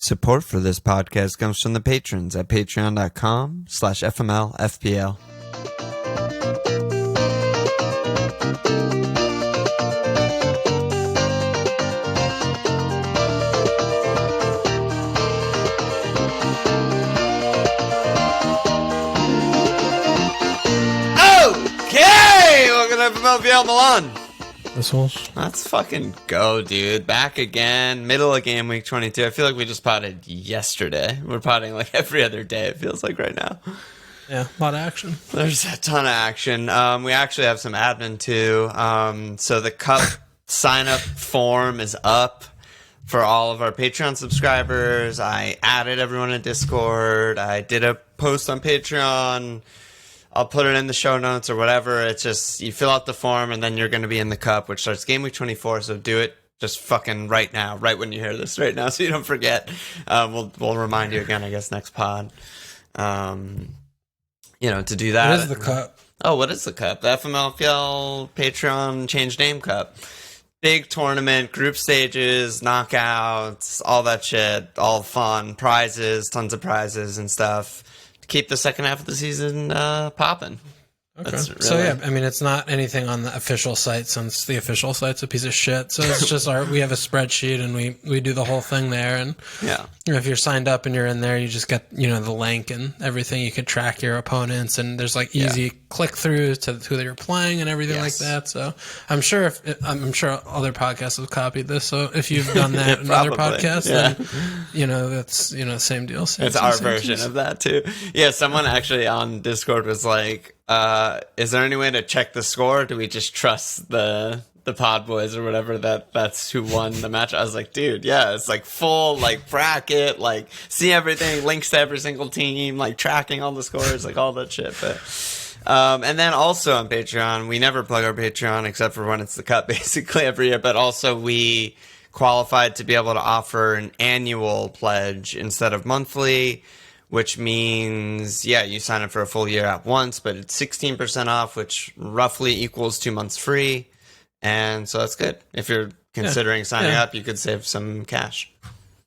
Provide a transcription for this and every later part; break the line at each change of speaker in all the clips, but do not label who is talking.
Support for this podcast comes from the patrons at patreon.com/FML-FPL. Okay! Welcome to FML Milan. Let's fucking go, dude. Back again. Middle of game week 22. I feel like we just potted yesterday. We're potting like every other day, it feels like right now.
Yeah, a lot of action.
There's a ton of action. We actually have some admin too. So the cup sign-up form is up for all of our Patreon subscribers. I added everyone in Discord. I did a post on Patreon. I'll put it in the show notes or whatever. It's just, you fill out the form and then you're going to be in the cup, which starts game week 24. So do it just fucking right now, right when you hear this right now, so you don't forget. We'll remind you again, I guess, next pod. To do that.
What is the cup?
Oh, what is the cup? The FML Patreon Change Name Cup. Big tournament, group stages, knockouts, all that shit, all fun, prizes, tons of prizes and stuff. Keep the second half of the season popping.
Okay. So yeah, I mean, it's not anything on the official site, since the official site's a piece of shit. So it's just we have a spreadsheet and we do the whole thing there. And
yeah,
if you're signed up and you're in there, you just get the link and everything. You can track your opponents, and there's like easy click throughs to who they're playing and everything like that. So I'm sure other podcasts have copied this. So if you've done that in other podcasts, then that's same deal.
It's our version of that too. Yeah, someone actually on Discord was like, is there any way to check the score? Do we just trust the pod boys or whatever that's who won the match? I was like, dude, yeah, it's like full like bracket, like see everything, links to every single team, like tracking all the scores, like all that shit. But and then also on Patreon, we never plug our Patreon except for when it's the cup, basically every year. But also we qualified to be able to offer an annual pledge instead of monthly, which means, you sign up for a full year at once, but it's 16% off, which roughly equals 2 months free. And so that's good. If you're considering signing up, you could save some cash.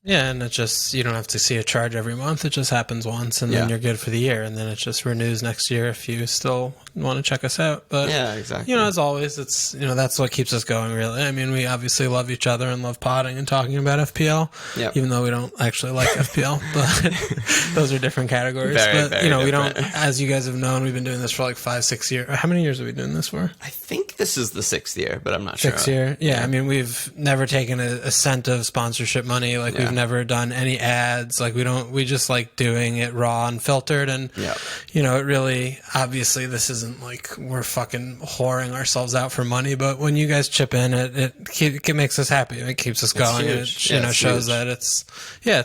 Yeah, and it just, you don't have to see a charge every month. It just happens once, and then you're good for the year. And then it just renews next year if you still want to check us out. But,
yeah, exactly.
As always, it's, that's what keeps us going, really. I mean, we obviously love each other and love potting and talking about FPL, even though we don't actually like FPL. But those are different categories.
Very
we don't, as you guys have known, we've been doing this for like 5-6 years. How many years have we been doing this for?
I think this is the 6th year, but I'm not sure.
6th year? Yeah, I mean, we've never taken a cent of sponsorship money. Like, we've never done any ads. Like, we just like doing it raw and filtered. And, it really, obviously, this isn't like we're fucking whoring ourselves out for money, but when you guys chip in, it makes us happy. It keeps us going. And it shows that it's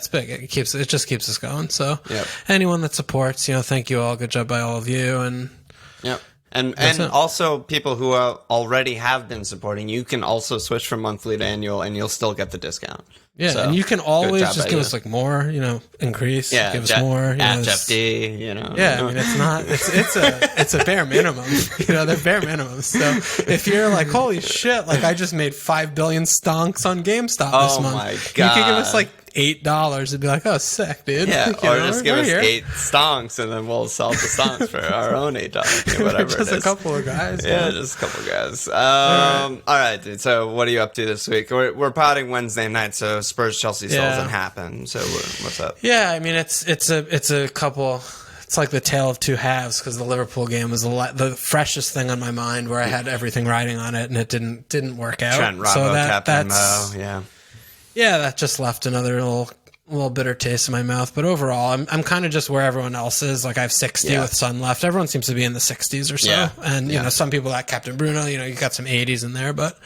big. It just keeps us going. So anyone that supports, thank you all. Good job by all of you. And
And also people who already have been supporting, you can also switch from monthly to annual and you'll still get the discount.
Yeah, so, and you can always just give us like more, increase, give us more.
At Jeff D,
Yeah, I mean, it's a bare minimum. They're bare minimums. So if you're like, holy shit, like I just made 5 billion stonks on GameStop this month. Oh my God. You could give us like $8 and be like, oh, sick, dude.
Yeah, or just give us 8 stonks and then we'll sell the stonks for our own $8, whatever
just
it is.
A couple of guys.
Yeah, just a couple of guys. All right, dude. So what are you up to this week? We're potting Wednesday night, so Spurs-Chelsea still doesn't happen. So what's up?
Yeah, I mean, it's a couple... It's like the tale of two halves, because the Liverpool game was the freshest thing on my mind, where I had everything riding on it and it didn't work out.
Trent, Robbo,
so
Captain Mo,
yeah, that just left another little bitter taste in my mouth. But overall, I'm kind of just where everyone else is. Like I have 60 with Sun left. Everyone seems to be in the 60s or so. Yeah. And some people like Captain Bruno, you got some 80s in there. But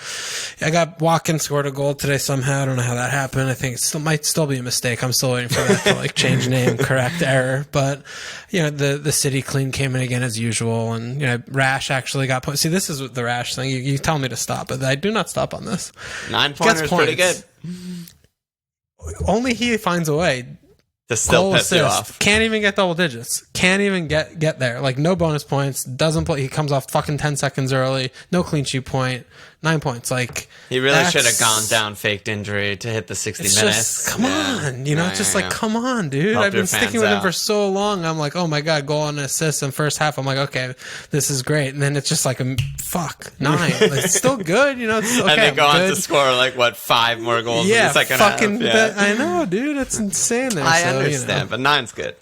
I got Watkins scored a goal today somehow. I don't know how that happened. I think it might still be a mistake. I'm still waiting for that to like change name, correct error. But the City clean came in again as usual. And Rash actually got put. See, this is the Rash thing. You tell me to stop, but I do not stop on this.
9-pointer is pretty good.
Only he finds a way
to still piss you off.
Can't even get double digits. Can't even get there. Like no bonus points. Doesn't play. He comes off fucking 10 seconds early. No clean sheet point. 9 points. Like,
he really should have gone down, faked injury to hit the 60 minutes.
Come on, you know, it's just like, come on, dude. I've been sticking with him for so long. I'm like, oh my God, goal and assist in first half. I'm like, okay, this is great. And then it's just like, 9. Like, it's still good, you know. It's okay,
and they go on to score, like, what, 5 more goals in the second half? Yeah,
I know, dude. It's insane there.
I understand, but 9's good.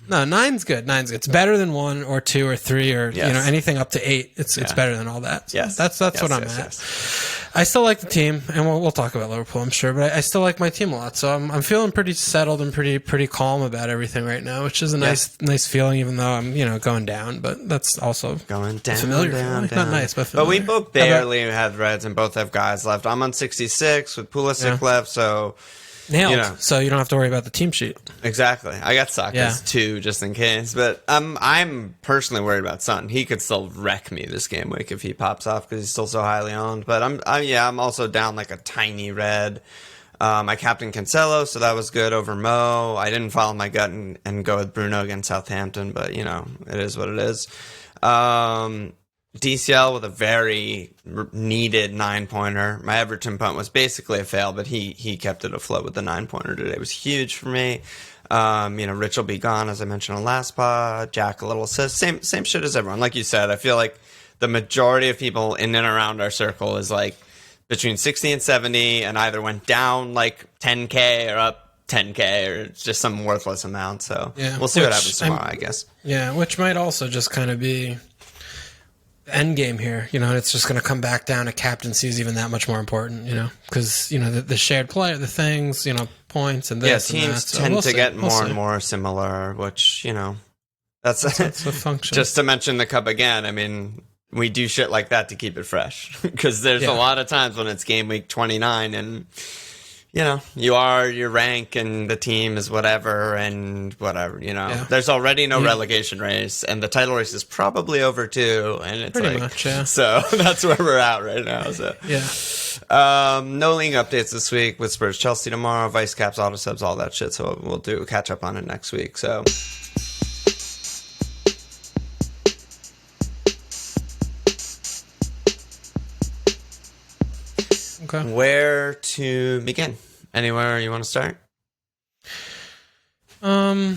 No, 9's good. 9's good. It's better than 1 or 2 or 3 or you know, anything up to 8. It's better than all that. So that's what I'm at. Yes. I still like the team, and we'll talk about Liverpool, I'm sure, but I still like my team a lot. So I'm feeling pretty settled and pretty calm about everything right now, which is a nice feeling, even though I'm going down. But that's also
going down,
familiar.
Down.
Not nice, but familiar.
But we both barely had Reds, and both have guys left. I'm on 66 with Pulisic left, so.
Nailed. You know. So you don't have to worry about the team sheet.
Exactly. I got Saka's 2 just in case, but I'm personally worried about Son. He could still wreck me this game week if he pops off because he's still so highly owned. But I'm also down like a tiny red. I captained Cancelo, so that was good over Mo. I didn't follow my gut and go with Bruno against Southampton, but you know, it is what it is. DCL with a very needed 9-pointer. My Everton punt was basically a fail, but he kept it afloat with the 9-pointer today. It was huge for me. You know, Rich will be gone, as I mentioned on last pod. Jack, a little assist. Same shit as everyone. Like you said, I feel like the majority of people in and around our circle is like between 60 and 70 and either went down like 10K or up 10K or just some worthless amount. So we'll see what happens tomorrow, I guess.
Yeah, which might also just kind of be end game here, you know. It's just going to come back down to captaincy is even that much more important, you know, because you know the shared play, the things, you know, points and this.
Yeah, teams tend to get more and more similar, which you know, that's the function. Just to mention the cup again, I mean, we do shit like that to keep it fresh because there's a lot of times when it's game week 29 and. You know, you are your rank and the team is whatever and whatever, you know. Yeah. There's already no relegation race and the title race is probably over too. And it's
pretty much,
so that's where we're at right now. So no league updates this week with Spurs Chelsea tomorrow, vice caps, auto subs, all that shit. So we'll catch up on it next week. So
okay.
Where to begin? Anywhere you want to start? I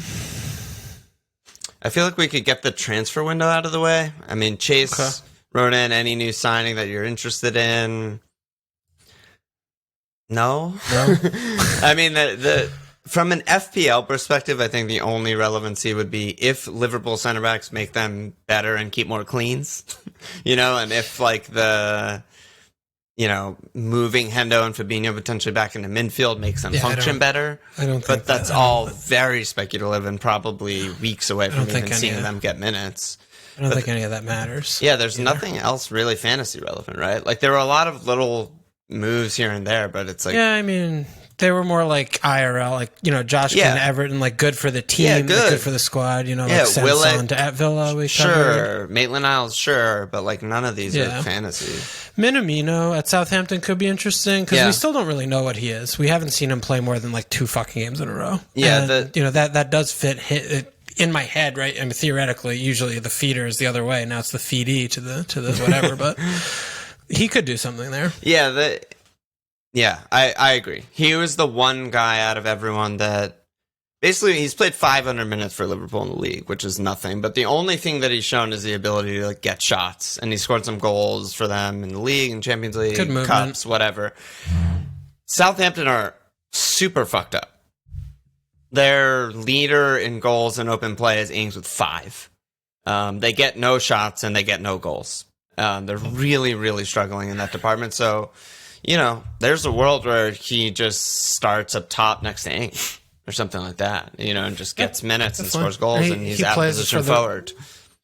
feel like we could get the transfer window out of the way. I mean, Chase wrote in any new signing that you're interested in. No. I mean, the from an FPL perspective, I think the only relevancy would be if Liverpool center backs make them better and keep more cleans, you know, and if like you know, moving Hendo and Fabinho potentially back into midfield makes them function better.
I don't think
but that's all very speculative and probably weeks away from even seeing them get minutes.
I don't think any of that matters.
Yeah, there's nothing else really fantasy relevant, right? Like there were a lot of little moves here and there, but it's like...
Yeah, I mean... They were more like IRL, like, you know, Josh and Everton, like good for the team, good for the squad, you know, like Sanson to at Villa.
Sure. Maitland-Niles, sure, but like none of these are fantasy.
Minamino at Southampton could be interesting because we still don't really know what he is. We haven't seen him play more than like 2 fucking games in a row.
Yeah.
And, you know, that does fit in my head, right? I mean, theoretically, usually the feeder is the other way. Now it's the feedee to the whatever, but he could do something there.
Yeah, I agree. He was the one guy out of everyone that basically he's played 500 minutes for Liverpool in the league, which is nothing. But the only thing that he's shown is the ability to like get shots, and he scored some goals for them in the league and Champions League, cups, whatever. Southampton are super fucked up. Their leader in goals and open play is Ings with 5. They get no shots and they get no goals. They're really, really struggling in that department. So. You know, there's a world where he just starts up top next to Ings or something like that, you know, and just gets minutes and scores goals and he's out of position forward.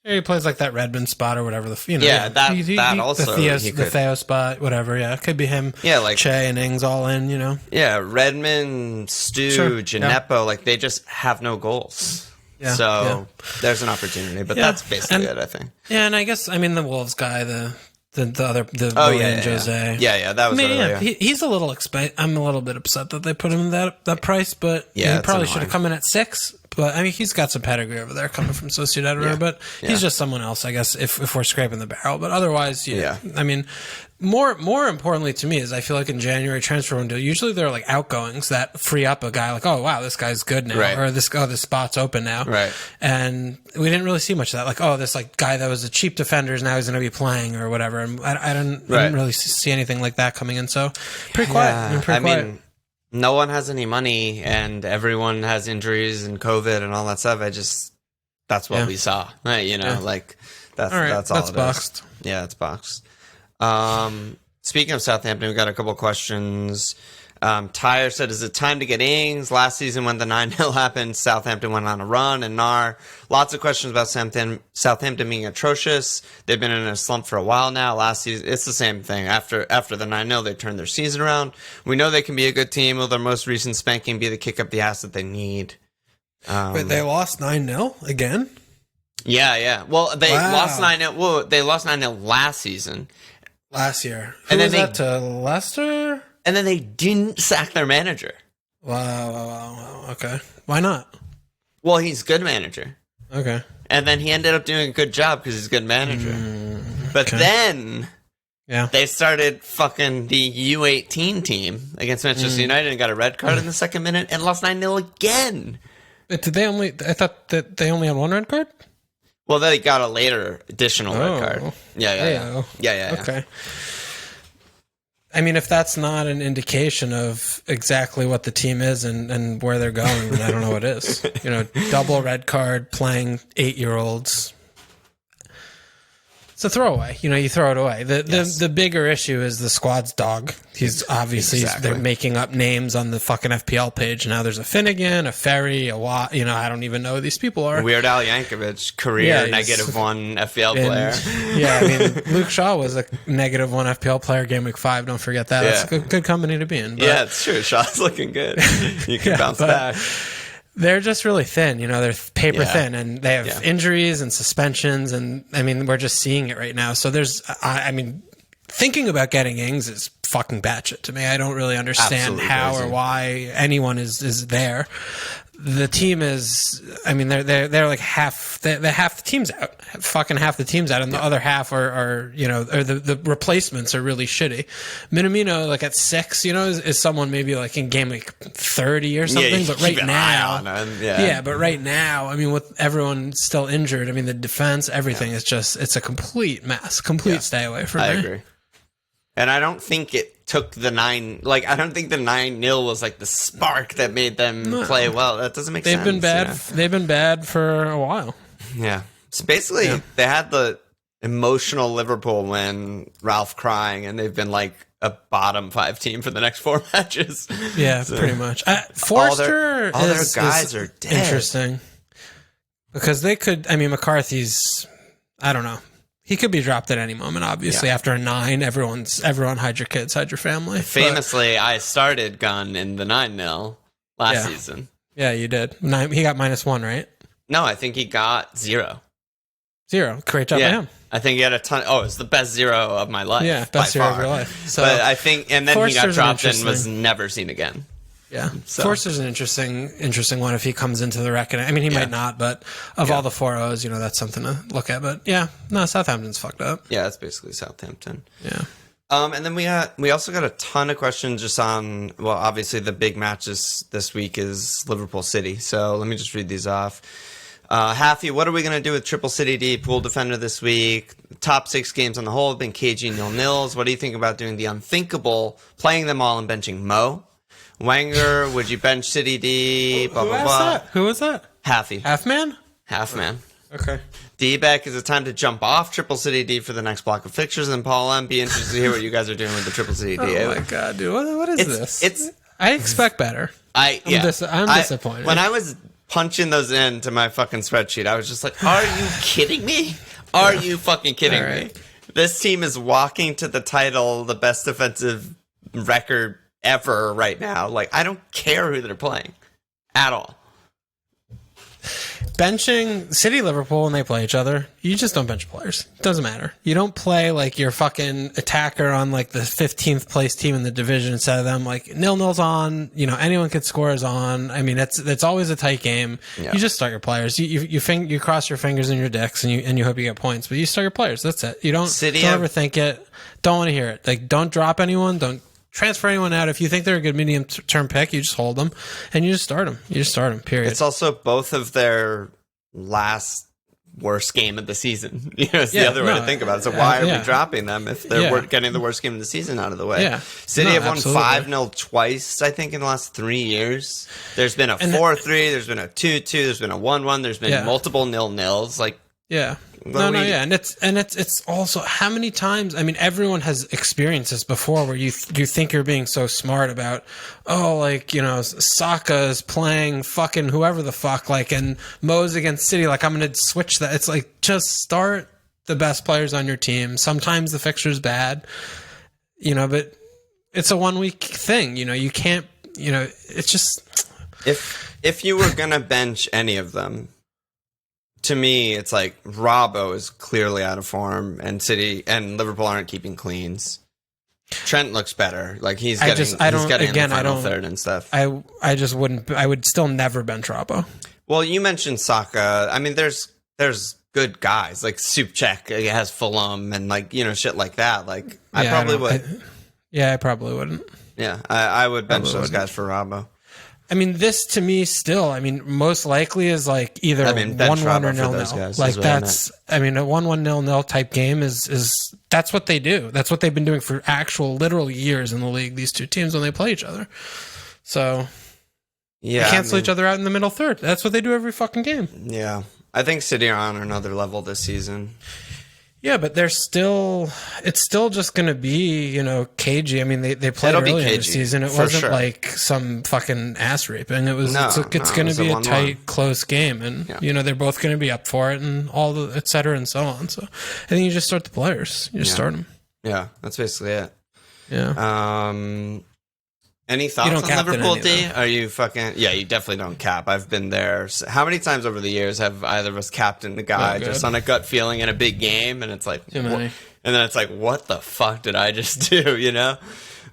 He plays like that Redmond spot or whatever.
That also.
The Theo spot, whatever, it could be him.
Yeah, like
Che and Ings all in, you know.
Yeah, Redmond, Stu, Gineppo, like they just have no goals. Yeah, so there's an opportunity, but that's basically it, I think.
Yeah, and I guess, I mean, the Wolves guy, the Jose.
Yeah, that was
he's a little I'm a little bit upset that they put him in that price, but he probably should have come in at 6. But I mean, he's got some pedigree over there coming from Sociedad, but he's just someone else, I guess, if we're scraping the barrel. But otherwise, I mean, more importantly to me is I feel like in January transfer window, usually there are like outgoings that free up a guy like, oh wow, this guy's good now, or this spot's open now, and we didn't really see much of that. Like, oh, this like guy that was a cheap defender is now he's going to be playing or whatever. And I didn't really see anything like that coming in. So pretty quiet. I mean,
no one has any money and everyone has injuries and COVID and all that stuff. That's what we saw, right? You know, like that's all it
boxed.
Is. Yeah, it's boxed. Speaking of Southampton, we got a couple questions. Tyre said, is it time to get Ings? Last season when the 9-0 happened, Southampton went on a run, and lots of questions about Southampton being atrocious. They've been in a slump for a while now. Last season, it's the same thing. After the 9-0, they turned their season around. We know they can be a good team. Will their most recent spanking be the kick up the ass that they need?
Wait, they lost 9-0 again?
Yeah. Well, they lost 9-0. Well, they lost 9-0 last season.
Last year. Who was that to Leicester?
And then they didn't sack their manager.
Wow. Okay. Why not?
Well, he's a good manager.
Okay.
And then he ended up doing a good job because he's a good manager. But then they started fucking the U18 team against Manchester United and got a red card in the second minute and lost 9-0 again.
But I thought that they only had one red card?
Well, they got a later additional red card. Yeah.
Okay. I mean, if that's not an indication of exactly what the team is and where they're going, then I don't know what is. You know, double red card, playing 8-year-olds. It's a throwaway. You know, you throw it away. The bigger issue is the squad's dog. He's obviously they're making up names on the fucking FPL page. Now there's a Finnegan, a Ferry, a Watt. You know, I don't even know who these people are.
Weird Al Yankovic, career -1 FPL player.
Yeah, I mean, Luke Shaw was a -1 FPL player game week 5. Don't forget that. That's a good company to be in. But,
yeah, it's true. Shaw's looking good. You can bounce back.
They're just really thin, you know, they're paper thin, and they have injuries and suspensions, and I mean, we're just seeing it right now. So I mean, thinking about getting Ings is fucking batshit to me. I don't really understand how or why anyone is there. The team is, I mean, they're like half the team's out, fucking half the team's out, and the other half are you know, or the replacements are really shitty. Minamino, like at 6, you know, is someone maybe like in game like 30 or something, but right now, but right now, I mean, with everyone still injured, I mean, the defense, everything is just, it's a complete mess, stay away from me.
I agree. And I don't think it took the 9, like, I don't think the 9-0 was like the spark that made them play well. That doesn't make sense.
They've been bad. They've been bad for a while.
Yeah. So basically, they had the emotional Liverpool win, Ralph crying, and they've been like a bottom 5 team for the next 4 matches.
Yeah, so, pretty much. Forster
all their guys are dead.
Interesting. Because they could, I mean, McCarthy's, I don't know. He could be dropped at any moment, obviously. After a 9, everyone hide your kids, hide your family.
Famously, I started Gunn in the 9-0 last season.
Yeah, you did. He got -1, right?
No, I think he got 0.
0. Great job by him.
I think he had a ton. Oh, it's the best 0 of my life.
Yeah, best 0 of your life. So,
but I think, and then he got dropped and was never seen again.
Yeah, so. Forster's an interesting one if he comes into the reckoning. I mean, he might not, but of all the 4-0s, you know, that's something to look at. But Southampton's fucked up.
Yeah, it's basically Southampton.
Yeah.
And then we also got a ton of questions just on, well, obviously the big matches this week is Liverpool City. So let me just read these off. Haffy, what are we going to do with Triple City D pool defender this week? Top 6 games on the whole have been cagey 0-0s. What do you think about doing the unthinkable, playing them all and benching Mo? Wenger, would you bench City D? Blah, blah, blah.
Who was that?
Haffy.
Halfman?
Halfman.
Okay.
D-Beck, is it time to jump off Triple City D for the next block of fixtures? And Paul M, be interested to hear what you guys are doing with the Triple City D.
Oh my god, dude. What is this? I expect better. I'm disappointed.
When I was punching those into my fucking spreadsheet, I was just like, are you kidding me? Are you fucking kidding me? This team is walking to the title, the best defensive record ever right now. Like, I don't care who they're playing at all.
benching City, Liverpool when they play each other, you just don't bench players. It doesn't matter. You don't play like your fucking attacker on like the 15th place team in the division instead of them. Like 0-0's on. Anyone could score is on. I mean, it's always a tight game. Yeah. You just start your players. You cross your fingers and your dicks and you hope you get points. But you start your players. That's it. You don't overthink it. Don't want to hear it. Like, don't drop anyone. Don't transfer anyone out. If you think they're a good medium-term pick, you just hold them and you just start them. Period.
It's also both of their last worst game of the season. It's the other way to think about it. So why are we dropping them if they're getting the worst game of the season out of the way?
Yeah.
City have won 5-0 twice, I think, in the last 3 years. There's been a 4-3. There's been a 2-2. There's been a 1-1. There's been multiple 0-0s. Like,
yeah. And it's also how many times. I mean, everyone has experienced this before, where you think you're being so smart about, Saka is playing fucking whoever the fuck, like, and Mo's against City, like, I'm gonna switch that. It's like, just start the best players on your team. Sometimes the fixture's bad, but it's a 1 week thing. You can't. It's just
if you were gonna bench any of them. To me, it's like Robbo is clearly out of form, and City and Liverpool aren't keeping cleans. Trent looks better, like he's getting in the final third and stuff.
I just wouldn't. I would still never bench Robbo.
Well, you mentioned Saka. I mean, there's good guys like Souček has Fulham and shit like that. Like I probably would.
I probably wouldn't.
Yeah, I would bench those guys for Robbo.
I mean, this to me still, most likely is like either 1-1 or 0-0. Like that's, a 1-1 0-0 type game is that's what they do. That's what they've been doing for actual literal years in the league, these two teams when they play each other. So they cancel each other out in the middle third. That's what they do every fucking game.
Yeah. I think City are on another level this season.
Yeah, but it's still just going to be, cagey. I mean, they played early in the season. It wasn't like some fucking ass raping. It was, it's going to be a tight, close game. And, they're both going to be up for it and all the, et cetera, and so on. So I think you just start the players. You just start them.
Yeah, that's basically it.
Yeah.
Any thoughts on Liverpool, D? Are you fucking... Yeah, you definitely don't cap. I've been there. How many times over the years have either of us captained the guy just on a gut feeling in a big game? And it's like...
Too many.
And then it's like, what the fuck did I just do,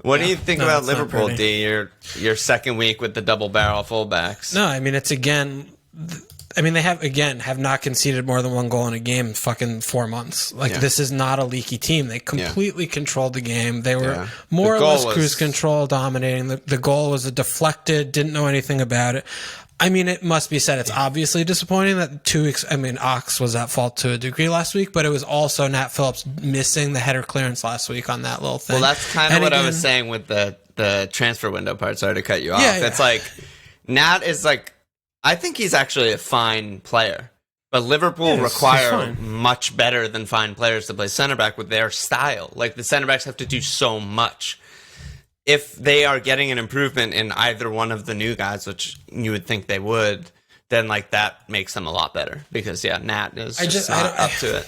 What do you think about Liverpool, D? Your second week with the double barrel fullbacks.
No, it's again... they have not conceded more than 1 goal in a game in fucking 4 months. This is not a leaky team. They completely controlled the game. They were more or less cruise control, dominating. The goal was a deflected, didn't know anything about it. It must be said, it's obviously disappointing that Ox was at fault to a degree last week, but it was also Nat Phillips missing the header clearance last week on that little thing.
Well, that's kind of what I was saying with the transfer window part. Sorry to cut you off. It's like, Nat is like, I think he's actually a fine player, but Liverpool require much better than fine players to play center back with their style. Like, the center backs have to do so much. If they are getting an improvement in either one of the new guys, which you would think they would, then that makes them a lot better because Nat is just not up to it.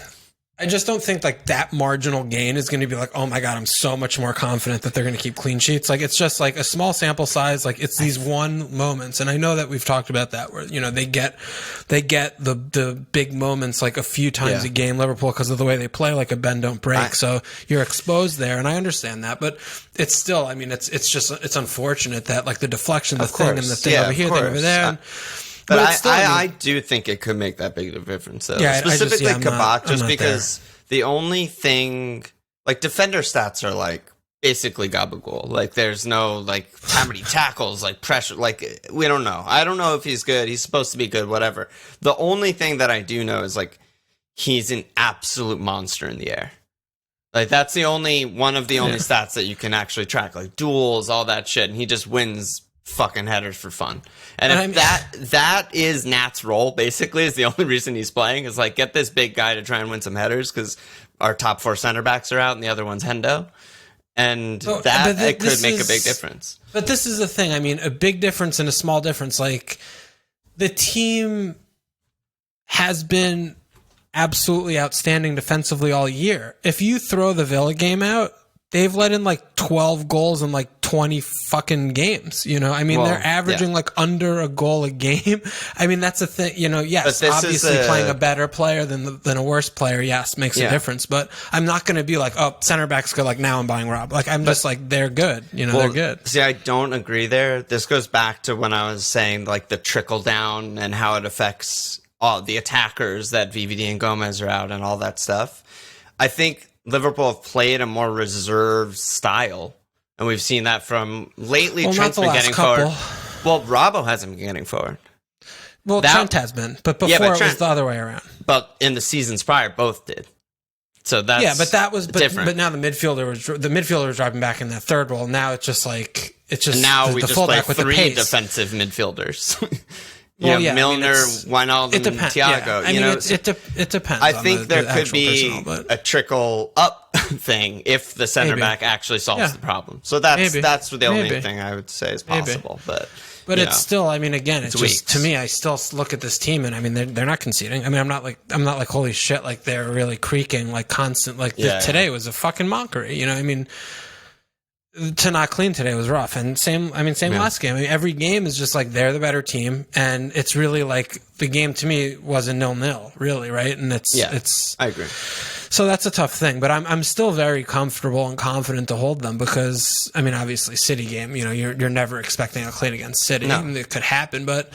I just don't think that marginal gain is going to be like, oh my God, I'm so much more confident that they're going to keep clean sheets. It's just like a small sample size. It's these one moments. And I know that we've talked about that where, they get the big moments a few times a game, Liverpool, because of the way they play, like a bend don't break. So you're exposed there. And I understand that, but it's still, it's unfortunate that the deflection, the thing and the thing over here, thing over there.
But still, I do think it could make that big of a difference, though. Yeah, specifically Kabak, just because the only thing... defender stats are, basically gabagool. There's no, how many tackles, pressure. We don't know. I don't know if he's good. He's supposed to be good, whatever. The only thing that I do know is, he's an absolute monster in the air. That's the only... One of the only stats that you can actually track. Duels, all that shit. And he just wins... fucking headers for fun. And if that is Nat's role, basically, is the only reason he's playing, is get this big guy to try and win some headers because our top 4 center backs are out and the other one's Hendo. And it could make a big difference.
But this is the thing. A big difference and a small difference. The team has been absolutely outstanding defensively all year. If you throw the Villa game out, they've let in 12 goals in 20 fucking games. You know, I mean, they're averaging like under a goal a game. I mean, that's a thing. You know, yes, obviously playing a better player than a worse player, yes, makes a difference. But I'm not going to be like, oh, center backs go like now I'm buying Rob. Like I'm just like they're good. You know, they're good.
See, I don't agree there. This goes back to when I was saying like the trickle down and how it affects all the attackers that VVD and Gomez are out and all that stuff. I think Liverpool have played a more reserved style. And we've seen that from lately. Trent's been getting forward. Well, Robbo hasn't been getting forward.
Well, Trent has been, but before it was the other way around.
But in the seasons prior, both did. So that's
but that was
different.
But now the midfielder was driving back in that third role. Now it's just like
and now we just play three defensive midfielders. Milner, Wijnaldum, and Thiago.
Yeah. I mean, it depends.
I think there could be a trickle up thing if the center back actually solves the problem. So that's the only thing I would say is possible. But
it's still, I mean, again, it's just, to me, I still look at this team and I mean, they're not conceding. I mean, I'm not like, holy shit, like they're really creaking, like constant, like today was a fucking mockery. You know, I mean, to not clean today was rough. And same last game. I mean, every game is just like they're the better team. And it's really like the game to me was a 0-0, really, right? And it's
I agree.
So that's a tough thing, but I'm still very comfortable and confident to hold them because, I mean, obviously City game, you know, you're never expecting a clean against City. No. It could happen, but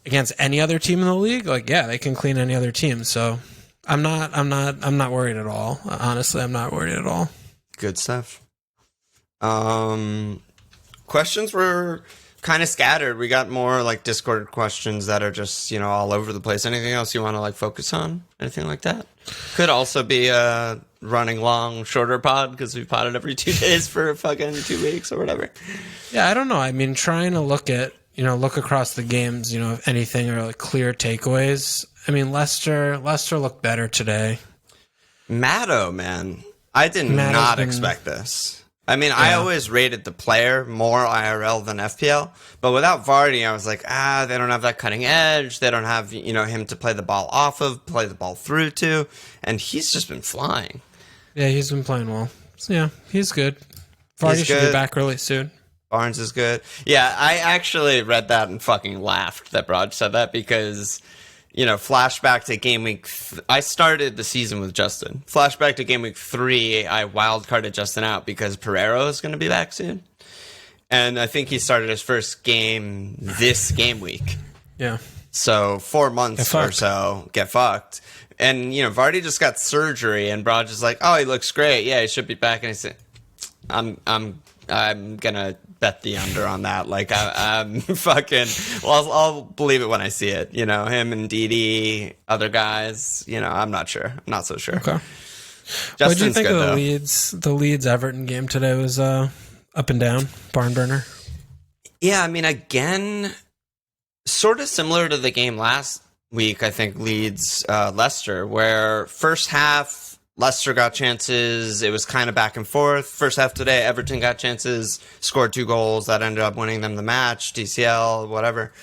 against any other team in the league, like, yeah, they can clean any other team. So I'm not worried at all. Honestly, I'm not worried at all.
Good stuff. Questions were kind of scattered. We got more like Discord questions that are just, you know, all over the place. Anything else you want to like focus on? Anything like that? Could also be a running long, shorter pod because we podded every 2 days for fucking 2 weeks or whatever.
Yeah, I don't know. I mean, trying to look across the games, you know, if anything are like clear takeaways. I mean, Leicester looked better today.
Matto, man. I did not expect this. I mean, I always rated the player more IRL than FPL, but without Vardy, I was like, they don't have that cutting edge. They don't have, you know, him to play the ball off of, play the ball through to, and he's just been flying.
Yeah, he's been playing well. So, yeah, he's good. Vardy should be back really soon.
Barnes is good. Yeah, I actually read that and fucking laughed that Braj said that because, you know, flashback to game week. I started the season with Justin. Flashback to game week 3, I wildcarded Justin out because Pereiro is going to be back soon. And I think he started his first game this game week. Yeah. So 4 months or so, get fucked. And, you know, Vardy just got surgery and Braj is like, oh, he looks great. Yeah, he should be back. And he said, I'm going to bet the under on that. Like, I'm fucking, well, I'll believe it when I see it. You know, him and Didi, other guys, you know, I'm not sure. I'm not so sure. Okay.
What did you think of the Leeds Everton game today? Was up and down, barn burner?
Yeah, I mean, again, sort of similar to the game last week, I think, Leeds Leicester, where first half, Leicester got chances. It was kind of back and forth. First half today, Everton got chances, scored 2 goals that ended up winning them the match, DCL, whatever.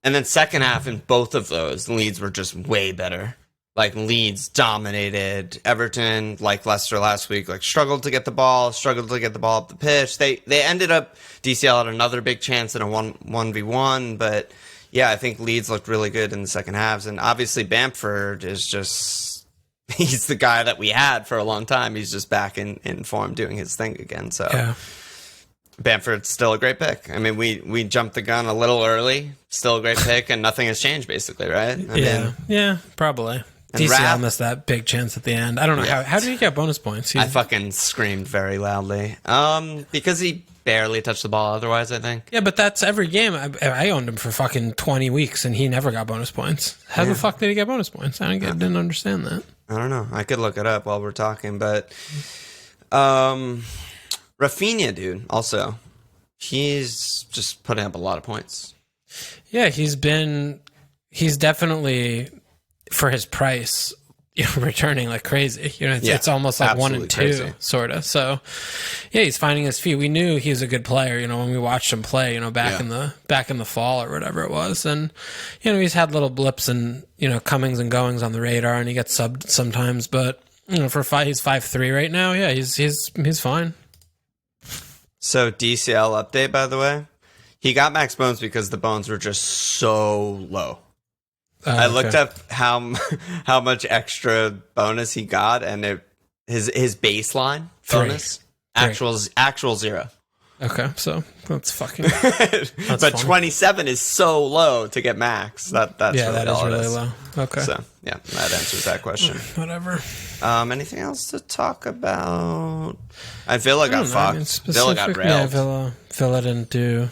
And then second half, in both of those, Leeds were just way better. Like, Leeds dominated. Everton, like Leicester last week, like struggled to get the ball up the pitch. They ended up, DCL had another big chance in a 1v1, but yeah, I think Leeds looked really good in the second halves. And obviously Bamford is just... he's the guy that we had for a long time. He's just back in form doing his thing again. So yeah. Bamford's still a great pick. I mean, we jumped the gun a little early. Still a great pick, and nothing has changed, basically, right?
Yeah, probably. DCL missed that big chance at the end. I don't know how did he get bonus points?
I fucking screamed very loudly. Because he barely touched the ball otherwise, I think.
Yeah, but that's every game. I owned him for fucking 20 weeks, and he never got bonus points. How the fuck did he get bonus points? I didn't understand that.
I don't know. I could look it up while we're talking, but Rafinha, dude, also. He's just putting up a lot of points.
Yeah, he's definitely, for his price, returning like crazy. It's almost like 1 and 2, crazy. Sort of. So, yeah, he's finding his feet. We knew he was a good player, when we watched him play, back in the fall or whatever it was. And, he's had little blips and, comings and goings on the radar, and he gets subbed sometimes. But, he's 5'3" right now. Yeah, he's fine.
So DCL update, by the way. He got max bones because the bones were just so low. I looked up how much extra bonus he got, and his baseline bonus actual 0.
Okay, so that's fucking.
But 27 is so low to get max. That's
that is really low. Okay,
so yeah, that answers that question.
Whatever.
Anything else to talk about? Villa got fucked. Villa got railed.
Yeah, Villa didn't do.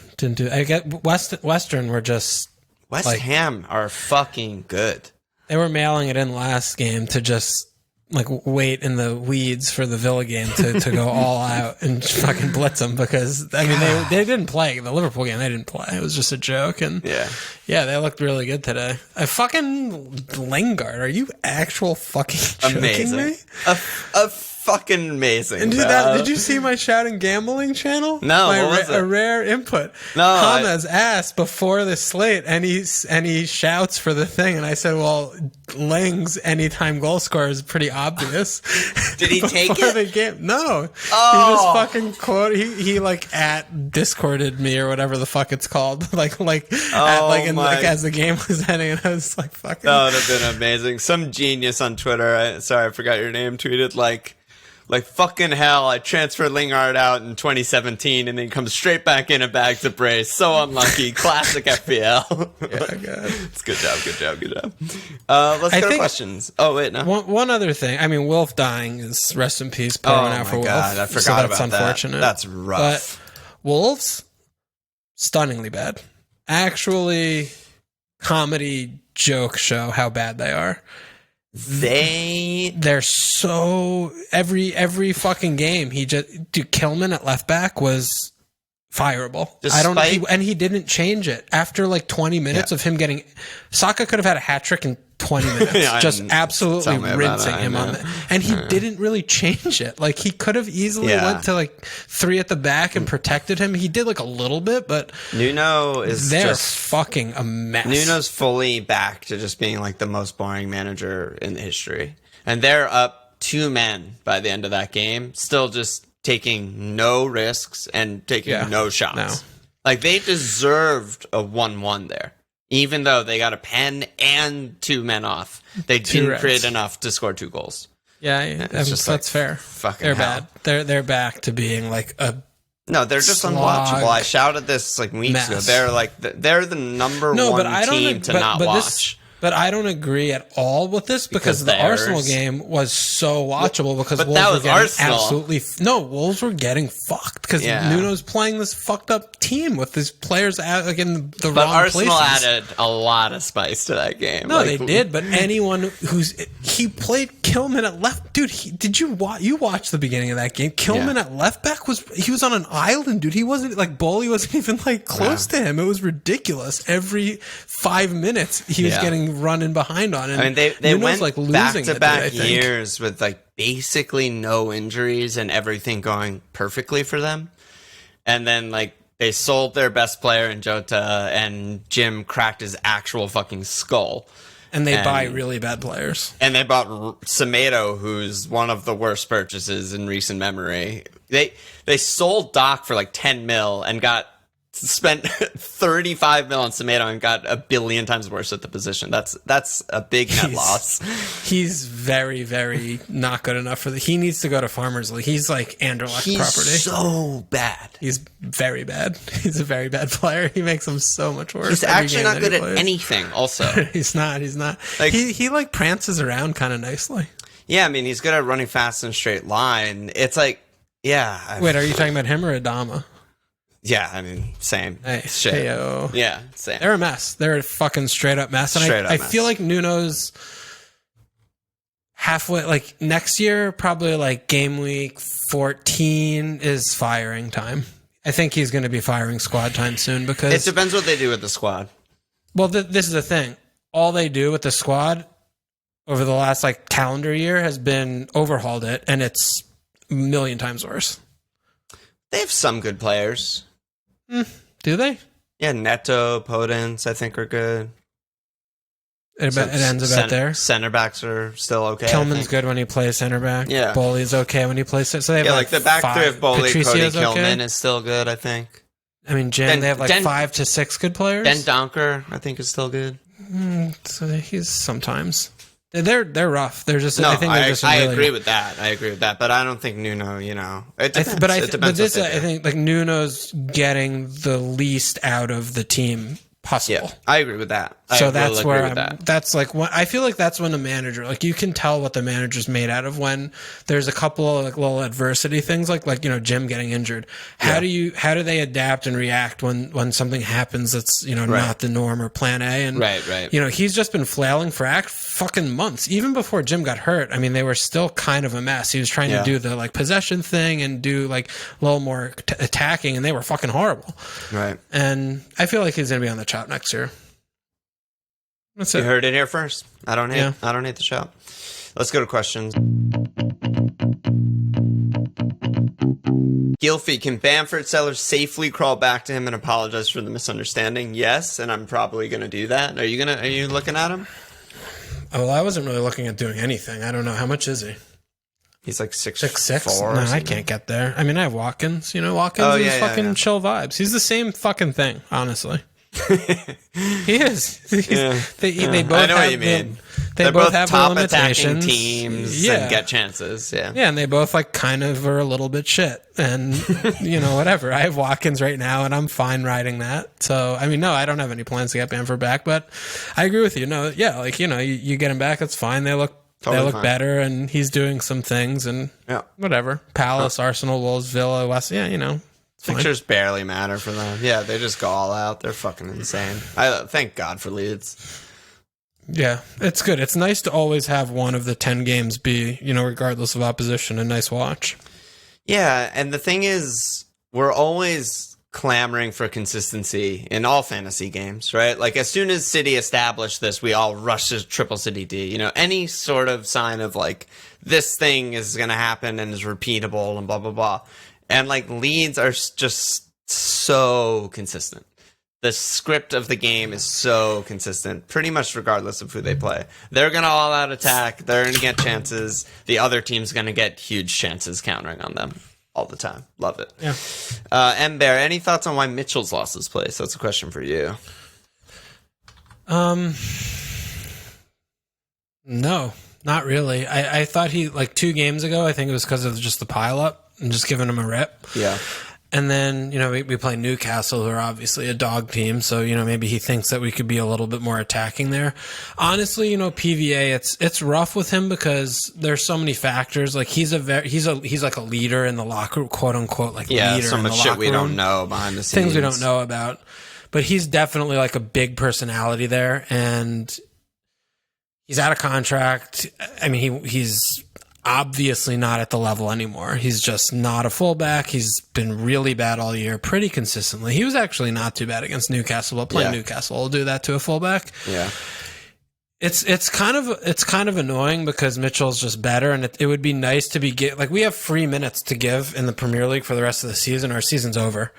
I get Western were just.
West Ham are fucking good.
They were mailing it in last game to just wait in the weeds for the Villa game to go all out and fucking blitz them, because I mean they didn't play the Liverpool game. They didn't play. It was just a joke. And yeah, they looked really good today. I fucking Lingard. Are you actual fucking joking me?
A fucking amazing.
And did you see my shouting gambling channel?
No, what was it?
A rare input.
No,
Hama's asked before the slate, and he shouts for the thing, and I said, "Well, Lang's anytime goal scorer is pretty obvious."
Did he take it?
The game? No. He just fucking quote. He at Discorded me or whatever the fuck it's called. As the game was ending, and I was like, "Fucking."
That would have been amazing. Some genius on Twitter. I forgot your name. Tweeted like fucking hell, I transferred Lingard out in 2017 and then comes straight back in a bag to brace. So unlucky. Classic FPL.
Yeah, God.
It's good job. Let's go to questions. Oh, wait, no.
One other thing. I mean, Wolf dying is rest in peace. Pouring out for Wolf. God,
I forgot about that.
That's unfortunate.
That's rough.
But Wolves, stunningly bad. Actually, comedy joke show how bad they are. They're so every fucking game Kilman at left back was fireable. He didn't change it after 20 minutes of him getting. Saka could have had a hat trick in 20 minutes, just absolutely rinsing him on it, and he didn't really change it. He could have easily went to 3 at the back and protected him. He did a little bit, but
Nuno is just
fucking a mess.
Nuno's fully back to just being the most boring manager in history, and they're up 2 men by the end of that game, still just taking no risks and taking no shots. No. They deserved a 1-1 there. Even though they got a pen and 2 men off, they didn't create enough to score 2 goals.
Yeah, that's fair. They're bad. They're back to being
no, they're just unwatchable. I shouted this weeks ago. They're the number one team to not watch.
But I don't agree at all with this because the Arsenal game was so watchable because Wolves were getting Wolves were getting fucked because Nuno's playing this fucked up team with his players in the wrong
Arsenal
places.
Added a lot of spice to that game.
No, they did. But anyone he played Kilman at left, dude. Did you watch the beginning of that game? Kilman at left back was on an island, dude. He wasn't Bowley wasn't even close to him. It was ridiculous. Every 5 minutes he was geting running behind on. And
they went
losing
back-to-back years with basically no injuries and everything going perfectly for them. And then they sold their best player in Jota, and Jim cracked his actual fucking skull.
And they buy really bad players. And
they bought Semedo, who's one of the worst purchases in recent memory. They sold Doc for 10 mil and spent 35 mil on Semedo and got a billion times worse at the position. That's a big net loss.
He's very, very not good enough for he needs to go to Farmers League. He's Anderlecht property.
He's so bad.
He's very bad. He's a very bad player. He makes him so much worse.
He's actually not good at anything also.
He's not. He prances around kind of nicely.
Yeah, I mean, he's good at running fast in a straight line. It's Wait,
are you talking about him or Adama?
Yeah, I mean, same shit.
Hey-o.
Yeah, same.
They're a mess. They're a fucking straight up mess. And I feel like Nuno's halfway, next year, probably game week 14 is firing time. I think he's going to be firing squad time soon because...
It depends what they do with the squad.
Well, this is the thing. All they do with the squad over the last calendar year has been overhauled it, and it's a million times worse.
They have some good players.
Do they?
Yeah, Neto, Podence, I think are good.
It ends about there.
Center backs are still okay.
Tillman's good when he plays center back.
Yeah.
Bowley's okay when he plays. So they have
like the back three of Bowley, Cody
Patricio's
Kilman is still good, I think.
I mean, they have like 5 to 6 good players.
Den Donker, I think, is still good.
So he's sometimes. They're rough. They're just.
No,
I think they're just.
I agree with that. But I don't think Nuno. It depends.
I think like Nuno's getting the least out of the team possible.
Yeah, I agree with that.
So that's where that's like I feel like that's when a manager, like, you can tell what the manager's made out of when there's a couple of like little adversity things, like Jim getting injured. How do they adapt and react when something happens that's not the norm or plan A? And
right.
He's just been flailing for fucking months. Even before Jim got hurt, I mean, they were still kind of a mess. He was trying to do the like possession thing and do like a little more attacking, and they were fucking horrible.
Right.
And I feel like he's gonna be on the chop next year. That's it.
You heard it here first. I don't hate the shop. Let's go to questions. Gilfie, can Bamford sellers safely crawl back to him and apologize for the misunderstanding? Yes, and I'm probably going to do that. Are you looking at him?
Oh, well, I wasn't really looking at doing anything. I don't know. How much is he?
He's like
6'6". No, I can't get there. I mean, I have Watkins. Watkins is fucking chill vibes. He's the same fucking thing, honestly. He is. They both.
I know what you mean.
They both have
top
limitations.
Attacking teams and get chances. Yeah,
and they both like kind of are a little bit shit. And whatever. I have Watkins right now, and I'm fine riding that. So I mean, no, I don't have any plans to get Bamford back, but I agree with you. No, yeah, like you get him back, that's fine. They look fine. Better, and he's doing some things, and whatever. Palace, Arsenal, Wolves, Villa, West. Yeah,
Fixtures barely matter for them. Yeah, they just go all out. They're fucking insane. I thank God for Leeds.
Yeah, it's good. It's nice to always have one of the 10 games be, regardless of opposition, a nice watch.
Yeah, and the thing is, we're always clamoring for consistency in all fantasy games, right? Like, as soon as City established this, we all rushed to triple City D. Any sort of sign of, like, this thing is going to happen and is repeatable and blah, blah, blah. And, like, Leeds are just so consistent. The script of the game is so consistent, pretty much regardless of who they play. They're going to all-out attack. They're going to get chances. The other team's going to get huge chances countering on them all the time. Love it.
Yeah.
And Bear, any thoughts on why Mitchell's lost his place? That's a question for you. No, not really. I thought he, like 2 games ago, I think it was because of just the pileup and just giving him a rip. Yeah.
And then, we play Newcastle, who are obviously a dog team. So, maybe he thinks that we could be a little bit more attacking there. Honestly, PVA, it's rough with him because there's so many factors. Like he's like a leader in the locker, quote unquote, like leader
so
in the
much shit
locker
we
room.
don't know behind the scenes.
Things we don't know about. But he's definitely like a big personality there. And he's out of contract. I mean, he's obviously not at the level anymore. He's just not a fullback. He's been really bad all year, pretty consistently. He was actually not too bad against Newcastle, but playing Newcastle will do that to a fullback.
Yeah.
It's kind of annoying because Mitchell's just better, and it would be nice to be we have free minutes to give in the Premier League for the rest of the season. Our season's over,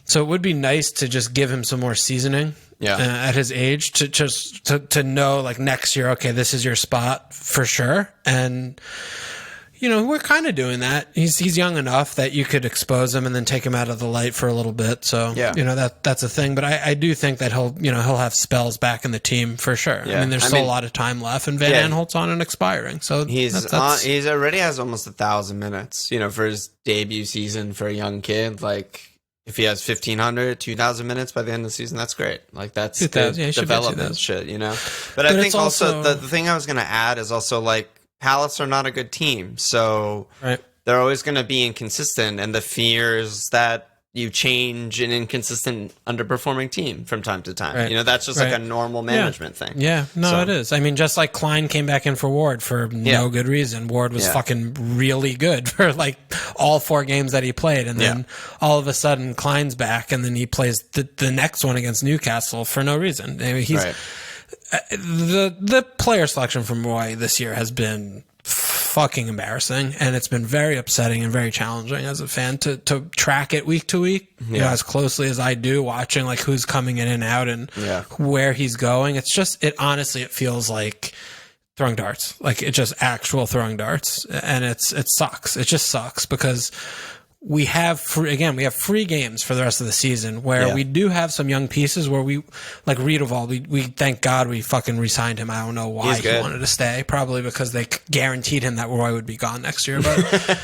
so it would be nice to just give him some more seasoning. Yeah. At his age, to know like next year, okay, this is your spot for sure, and we're kind of doing that. He's young enough that you could expose him and then take him out of the light for a little bit. So that's a thing. But I do think that he'll have spells back in the team for sure. Yeah. I mean, there's still a lot of time left, and Van Aanholt's on and expiring. So
he's already has almost 1,000 minutes. For his debut season for a young kid, like. If he has 1,500, 2,000 minutes by the end of the season, that's great. Like, that's development shit, But I think also the thing I was going to add is also, like, Palace are not a good team. So they're always going to be inconsistent. And the fear is that you change an inconsistent, underperforming team from time to time.
Right.
That's just like a normal management thing.
Yeah, no, it is. I mean, just like Klein came back in for Ward for no good reason. Ward was fucking really good for like all 4 games that he played. And then all of a sudden Klein's back, and then he plays the next one against Newcastle for no reason. I mean, he's the player selection from Roy this year has been fucking embarrassing, and it's been very upsetting and very challenging as a fan to track it week to week, you know, as closely as I do, watching like who's coming in and out and where he's going. It's just, it feels like throwing darts, like it just actual throwing darts, and it sucks. It just sucks because we have free games for the rest of the season where we do have some young pieces where we, like Riedewald, we thank God we fucking re-signed him. I don't know why he wanted to stay. Probably because they guaranteed him that Roy would be gone next year. But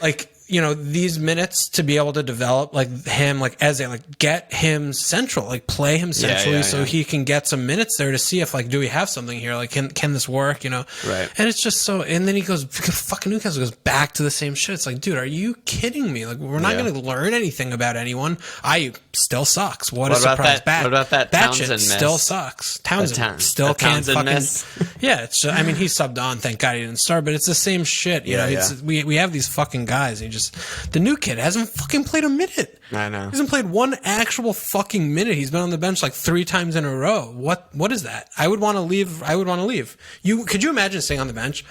like, you know, these minutes to be able to develop like him, like Eze, like get him central, like play him centrally so he can get some minutes there to see if like, do we have something here? Like, can this work? You know? Right. And it's just so, and then he goes, fucking Newcastle goes back to the same shit. It's like, dude, are you kidding me? Like, we're not going to learn anything about anyone. Still sucks. What a surprise.
What about that Townsend
shit still sucks. Townsend still can't fucking miss. Yeah. It's just, I mean, he subbed on. Thank God he didn't start, but it's the same shit. You know, we have these fucking guys. And the new kid hasn't fucking played a minute.
I know. He
hasn't played one actual fucking minute. He's been on the bench like 3 times in a row. What is that? I would want to leave. Could you imagine staying on the bench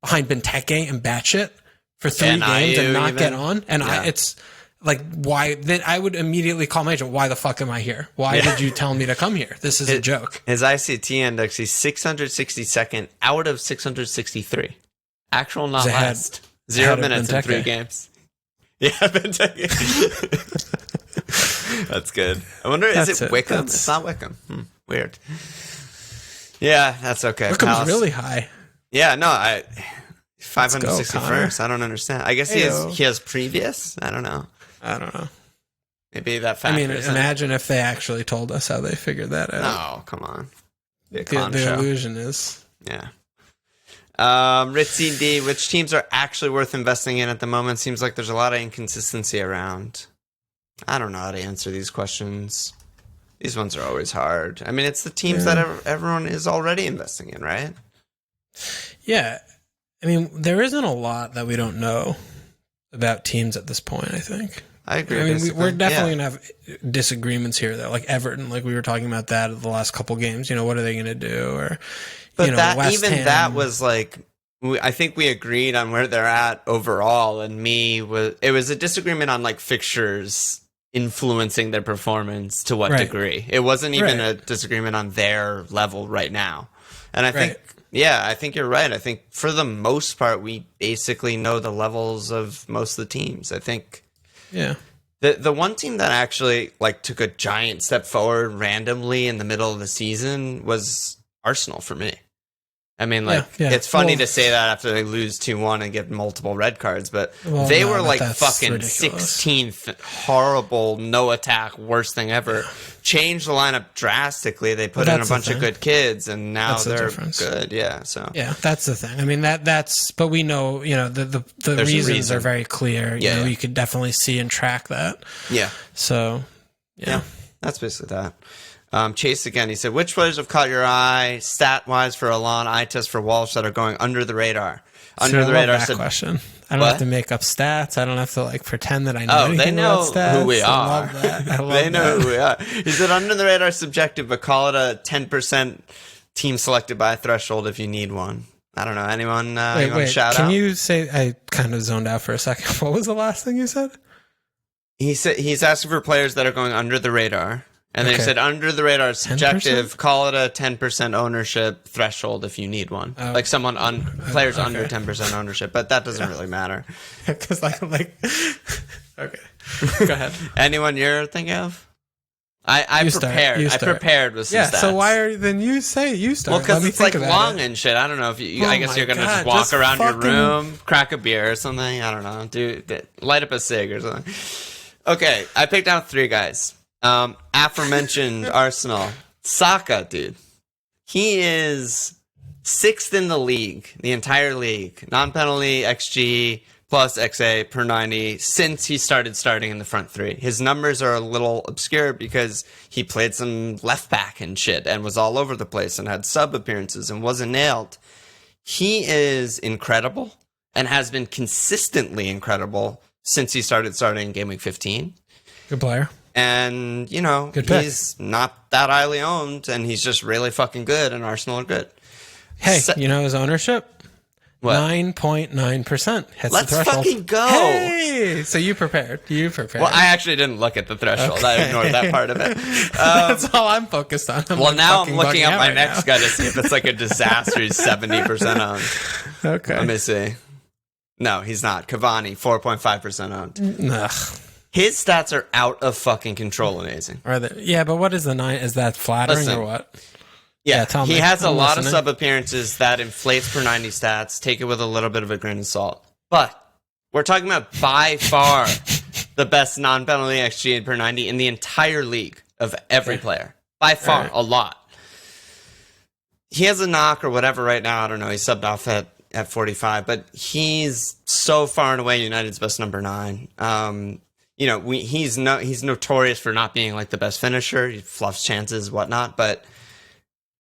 behind Benteke and Batshit for 3 games and not get on? And it's like, why? Then I would immediately call my agent. Why the fuck am I here? Why did you tell me to come here? This is a joke.
His ICT index, he's 662nd out of 663. Actual, not last. 0 minutes in 3 games. Yeah, Benteke. That's good. I wonder, is it Wickham? It's not Wickham. Weird. Yeah, that's okay.
Wickham's really high.
Yeah, no, 561st. I don't understand. I guess he has previous. I don't know. Maybe that factor.
I mean, imagine if they actually told us how they figured that out.
Oh, come on.
The illusion is.
Yeah. Ritzy D, which teams are actually worth investing in at the moment? Seems like there's a lot of inconsistency around. I don't know how to answer these questions. These ones are always hard. I mean, it's the teams that everyone is already investing in, right?
Yeah. I mean, there isn't a lot that we don't know about teams at this point, I think.
I agree.
I mean, we're definitely going to have disagreements here, though. Like Everton, like we were talking about that the last couple games. You know, what are they going to do? Or,
but
you know,
West Ham. That was like, I think we agreed on where they're at overall, and it was a disagreement on like fixtures influencing their performance to what degree. It wasn't even a disagreement on their level right now. And I think, I think you're right. I think for the most part, we basically know the levels of most of the teams. I think.
Yeah.
The one team that actually like took a giant step forward randomly in the middle of the season was Arsenal for me. I mean, like, it's funny to say that after they lose 2-1 and get multiple red cards, but they were like fucking ridiculous. 16th, horrible, no attack, worst thing ever. Changed the lineup drastically. They put in a bunch of good kids, and now they're good. Yeah, so
that's the thing. I mean, that's. But we know, you know, the reasons are very clear. You know, you could definitely see and track that.
Yeah.
So, yeah,
that's basically that. Chase again, he said, which players have caught your eye stat-wise for Alon, eye test for Walsh that are going under the radar? Under the radar.
That question. I don't have to make up stats. I don't have to like pretend that I know anything about stats.
Who we are. They know
that.
who we are. He said, under the radar subjective, but call it a 10% team selected by a threshold if you need one. I don't know. Anyone shout out?
Can you say, I kind of zoned out for a second. What was the last thing you said?
He said he's asking for players that are going under the radar. And they said under the radar subjective, 10%? Call it a 10% ownership threshold if you need one. Like someone players under 10% ownership, but that doesn't really matter.
Because like okay, go ahead.
Anyone you're thinking of? I prepared. I prepared with some stats.
So why are then you start?
Well, because it's like long and shit. I don't know if you. I guess you're gonna just walk around your room, crack a beer or something. I don't know. Light up a cig or something. Okay, I picked out 3 guys. Aforementioned Arsenal. Saka, dude. He is 6th in the league, the entire league. Non-penalty XG plus XA per 90 since he starting in the front 3. His numbers are a little obscure because he played some left back and shit and was all over the place and had sub appearances and wasn't nailed. He is incredible and has been consistently incredible since he starting in game week 15.
Good player.
And, you know, he's not that highly owned, and he's just really fucking good, and Arsenal are good.
Hey, you know his ownership?
What?
9.9% hits
Let's
the threshold.
fucking go.
Hey! So you prepared.
Well, I actually didn't look at the threshold.
Okay.
I ignored that part of it.
That's all I'm focused on.
Well, now I'm looking up my next guy to see if it's like a disaster. He's 70% owned.
Okay.
Let me see. No, he's not. Cavani, 4.5% owned.
Ugh.
His stats are out of fucking control. Amazing.
Are they, yeah, but what is the 9? Is that flattering or what?
Yeah,
tell
he
me.
has a
I'm
lot of
listening.
sub appearances that inflates per 90 stats. Take it with a little bit of a grain of salt. But we're talking about by far the best non-penalty XG per 90 in the entire league of every player. By far, a lot. He has a knock or whatever right now. I don't know. He's subbed off at 45, but he's so far and away United's best number 9. You know, he's notorious for not being like the best finisher. He fluffs chances, whatnot, but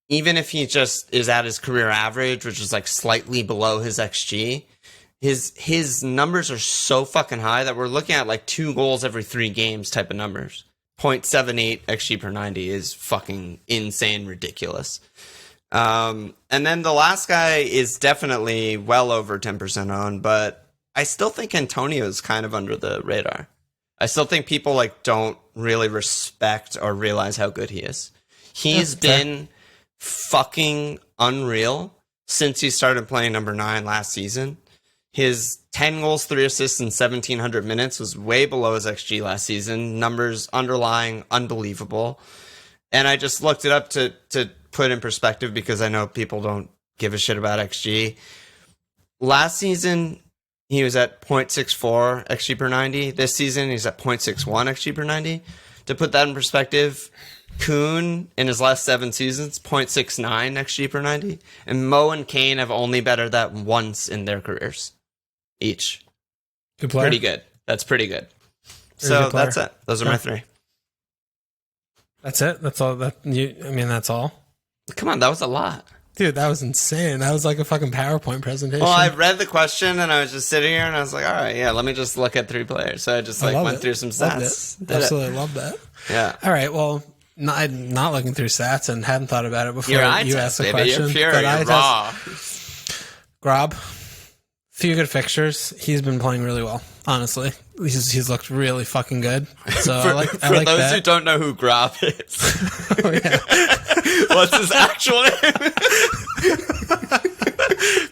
even if he just is at his career average, which is like slightly below his XG, his numbers are so fucking high that we're looking at like 2 goals every 3 games type of numbers. 0.78 XG per 90 is fucking insane, ridiculous. And then the last guy is definitely well over 10% owned, but I still think Antonio is kind of under the radar. I still think people like don't really respect or realize how good he is. He's been fucking unreal since he started playing number 9 last season. His 10 goals, 3 assists in 1,700 minutes was way below his XG last season. Numbers underlying unbelievable. And I just looked it up to put in perspective because I know people don't give a shit about XG. Last season, he was at 0.64 XG per 90. This season, he's at 0.61 XG per 90. To put that in perspective, Kuhn, in his last 7 seasons, 0.69 XG per 90. And Mo and Kane have only bettered that once in their careers. Each.
Good player.
Pretty good. That's pretty good. So that's it. Those are my 3.
That's it? That's all? That's all?
Come on, that was a lot.
Dude, that was insane. That was like a fucking PowerPoint presentation.
Well, I read the question and I was just sitting here and I was like, all right, yeah, let me just look at 3 players. So I just went through some stats.
Absolutely love that.
Yeah.
All right, well, I'm not looking through stats and hadn't thought about it before you asked the question.
You're pure, you're raw.
Grob, few good fixtures. He's been playing really well, honestly. He's looked really fucking good. So I like
those
that.
who don't know who Grob is.
Oh, yeah.
What's his actual name?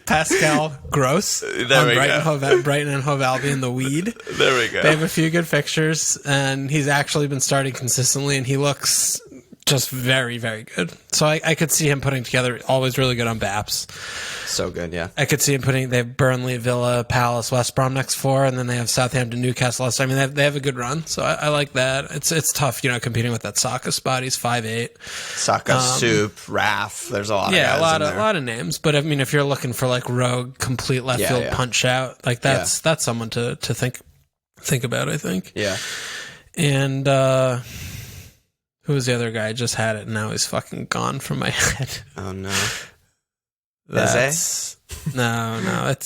Pascal Gross.
There we go.
Brighton and Hove Albion, the Weed.
There we go.
They have a few good fixtures, and he's actually been starting consistently, and he looks just very, very good. So I could see him putting together, always really good on BAPS.
So good, yeah.
I could see him they have Burnley, Villa, Palace, West Brom next 4, and then they have Southampton, Newcastle. I mean, they have a good run, so I like that. It's tough, competing with that Saka spot. He's 5'8".
Saka, Soup, Raf. There's a lot of guys in there.
a lot of names. But I mean, if you're looking for like rogue, complete left field punch out, like that's someone to think about. I think.
Yeah. And
who was the other guy? I just had it, and now he's fucking gone from my head.
Oh no.
No,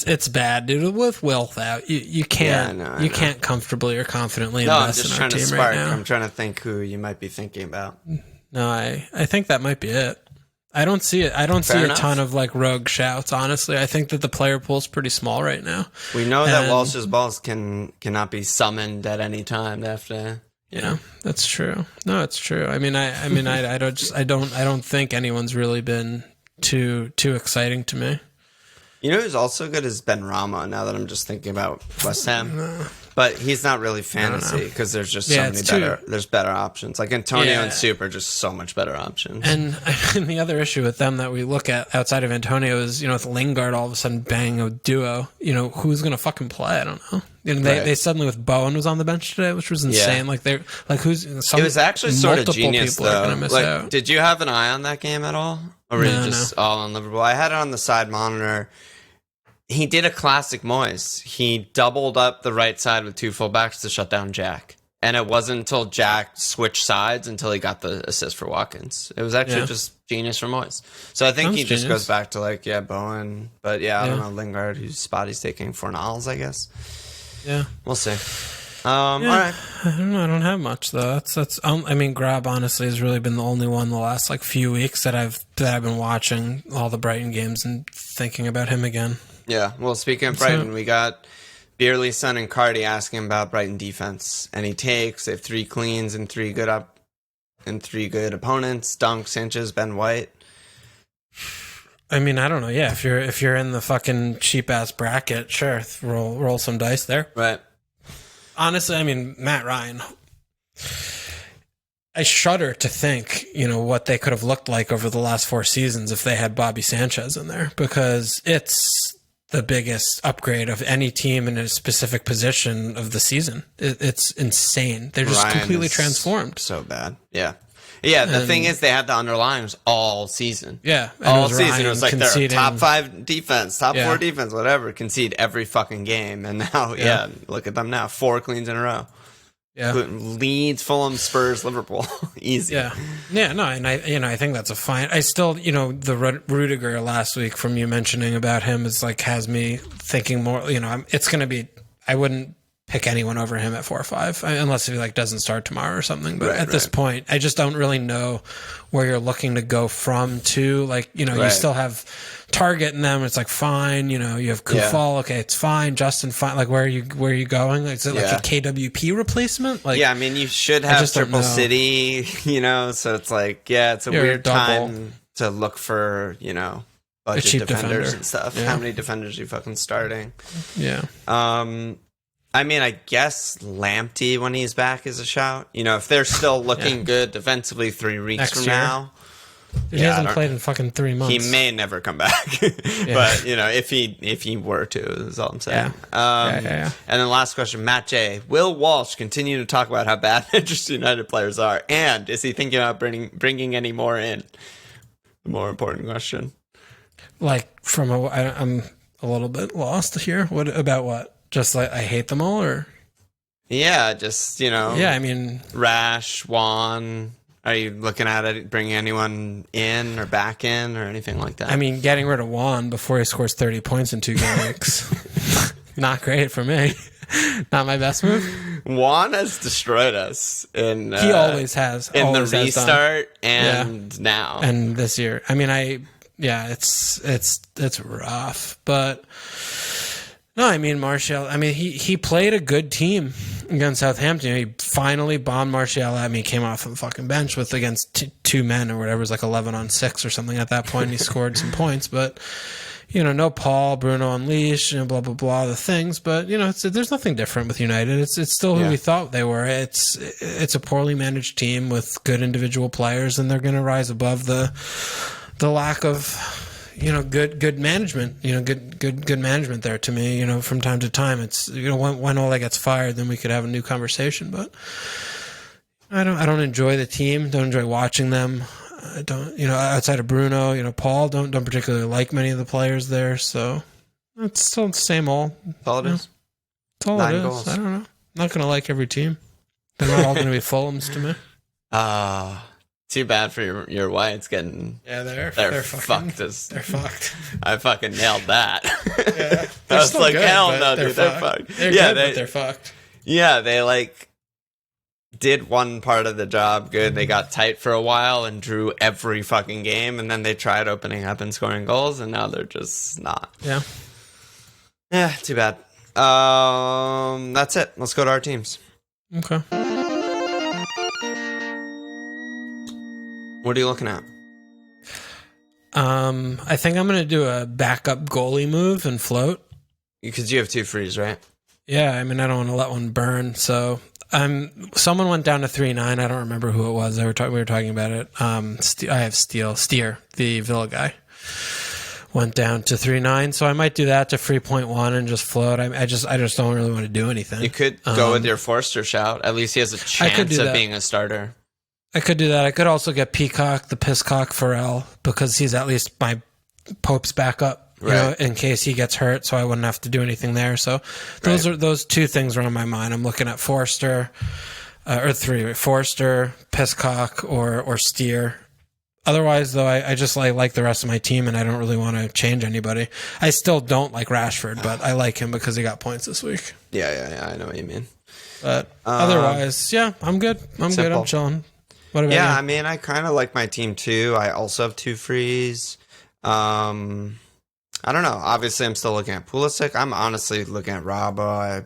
it's bad, dude. With Wilf out, you can't comfortably or confidently invest in our team right now.
I'm trying to think who you might be thinking about.
No, I think that might be it. I don't see it. I don't see a ton of like rogue shouts. Honestly, I think that the player pool's pretty small right now.
We know that Walsh's balls cannot be summoned at any time. They have to.
Yeah, that's true. No, it's true. I don't think anyone's really been too exciting to me.
You know who's also good is Ben Rama, now that I'm just thinking about West Ham. No. But he's not really fantasy because there's just so many better options. Like Antonio and Soup are just so much better options.
And the other issue with them that we look at outside of Antonio is, with Lingard all of a sudden banging a duo, who's going to fucking play? I don't know. They suddenly with Bowen was on the bench today, which was insane.
Yeah. It was actually sort of genius though. Like, did you have an eye on that game at all? Or were you just all on Liverpool? I had it on the side monitor. He did a classic Moyes. He doubled up the right side with 2 fullbacks to shut down Jack. And it wasn't until Jack switched sides until he got the assist for Watkins. It was actually just genius from Moyes. So I think he just goes back to Bowen. But I don't know, Lingard, whose spot he's taking for Fornals, I guess. Yeah. We'll see. All right.
I don't know. I don't have much though. Grab honestly has really been the only one the last few weeks that I've been watching all the Brighton games and thinking about him again.
Yeah. Well, speaking of Brighton, we got Beerley, Son, and Cardi asking about Brighton defense. Any takes? They have 3 cleans and 3 good opponents. Dunk, Sanchez, Ben White.
I mean, I don't know. Yeah, if you're in the fucking cheap ass bracket, sure, roll some dice there.
Right.
Honestly, I mean, Matt Ryan. I shudder to think, what they could have looked like over the last 4 seasons if they had Bobby Sanchez in there, because it's the biggest upgrade of any team in a specific position of the season. It's insane. They're just completely transformed.
So bad. Yeah. Yeah, the thing is, they had the underlines all season.
Yeah.
All season. It was like their top 5 defense, top 4 defense, whatever, concede every fucking game. And now, look at them now. 4 cleans in a row.
Yeah.
Leeds, Fulham, Spurs, Liverpool. Easy.
Yeah. Yeah, no, and I think that's a fine. I still, the Rudiger last week from you mentioning about him is like, has me thinking more, it's going to be, I wouldn't pick anyone over him at 4 or 5 unless he doesn't start tomorrow or something. But at this point, I just don't really know where you're looking to go from to. Like, you still have Target in them. It's like fine. You have Kufal. Okay, it's fine. Justin, fine. Like, where are you going? Is it like a KWP replacement? Like,
I mean, you should have Triple City. So it's like, it's a weird time to look for budget defenders and stuff. How many defenders are you fucking starting?
Yeah.
I mean, I guess Lamptey when he's back is a shout. If they're still looking good defensively 3 weeks
Next
from
year.
now.
He hasn't played in fucking 3 months.
He may never come back. But, if he were to, is all I'm saying.
Yeah.
And then last question, Matt J. Will Walsh continue to talk about how bad Manchester United players are? And is he thinking about bringing any more in? The more important question.
Like, I'm a little bit lost here. What about what? Just like I hate them all, or
just
I mean,
Rash, Juan. Are you looking at it, bringing anyone in or back in or anything like that?
I mean, getting rid of Juan before he scores 30 points in 2 game weeks, not great for me. Not my best move.
Juan has destroyed us in.
He always has
in the restart and now
and this year. I mean, it's rough, but. No, I mean, Martial, he played a good team against Southampton. He finally bombed Martial at me, came off the fucking bench against 2 men or whatever. It was like 11 on 6 or something at that point. He scored some points, but, no Paul, Bruno Unleashed, blah, blah, blah, the things. But, there's nothing different with United. It's still who we thought they were. It's a poorly managed team with good individual players, and they're going to rise above the lack of... good management, good management there to me, from time to time. It's, when Ole gets fired, then we could have a new conversation, but I don't enjoy the team. Don't enjoy watching them. I don't, outside of Bruno, Paul, don't particularly like many of the players there. So it's still the same old.
That's all it is.
That's all 9 goals. I don't know. I'm not going to like every team. They're not all going to be Fulhams to me.
Too bad for your Whites getting.
Yeah, they're
fucked.
They're fucked.
I fucking nailed that.
Yeah,
I was like, hell no, dude, they're fucked.
They're good, but they're fucked.
Yeah, they did one part of the job good. They got tight for a while and drew every fucking game, and then they tried opening up and scoring goals, and now they're just not.
Yeah.
Yeah, too bad. That's it. Let's go to our teams.
Okay.
What are you looking at?
I think I'm going to do a backup goalie move and float.
Because you have 2 frees, right?
Yeah, I don't want to let one burn. So someone went down to 3-9. I don't remember who it was. We were talking about it. I have Steer, the Villa guy, went down to 3-9. So I might do that to free 0.1 and just float. I just don't really want to do anything.
You could go with your Forster shout. At least he has a chance of being a starter.
I could do that. I could also get Peacock, the Pisscock Pharrell, because he's at least my Pope's backup, in case he gets hurt, so I wouldn't have to do anything there. So those 2 things are on my mind. I'm looking at Forster, Forster, Pisscock, or Steer. Otherwise, though, I just like the rest of my team, and I don't really want to change anybody. I still don't like Rashford, but I like him because he got points this week.
Yeah, I know what you mean.
But otherwise, I'm good. I'm
simple.
good. I'm chilling. What about you?
I kind of like my team too. I also have 2 frees. I don't know. Obviously, I'm still looking at Pulisic. I'm honestly looking at Robbo.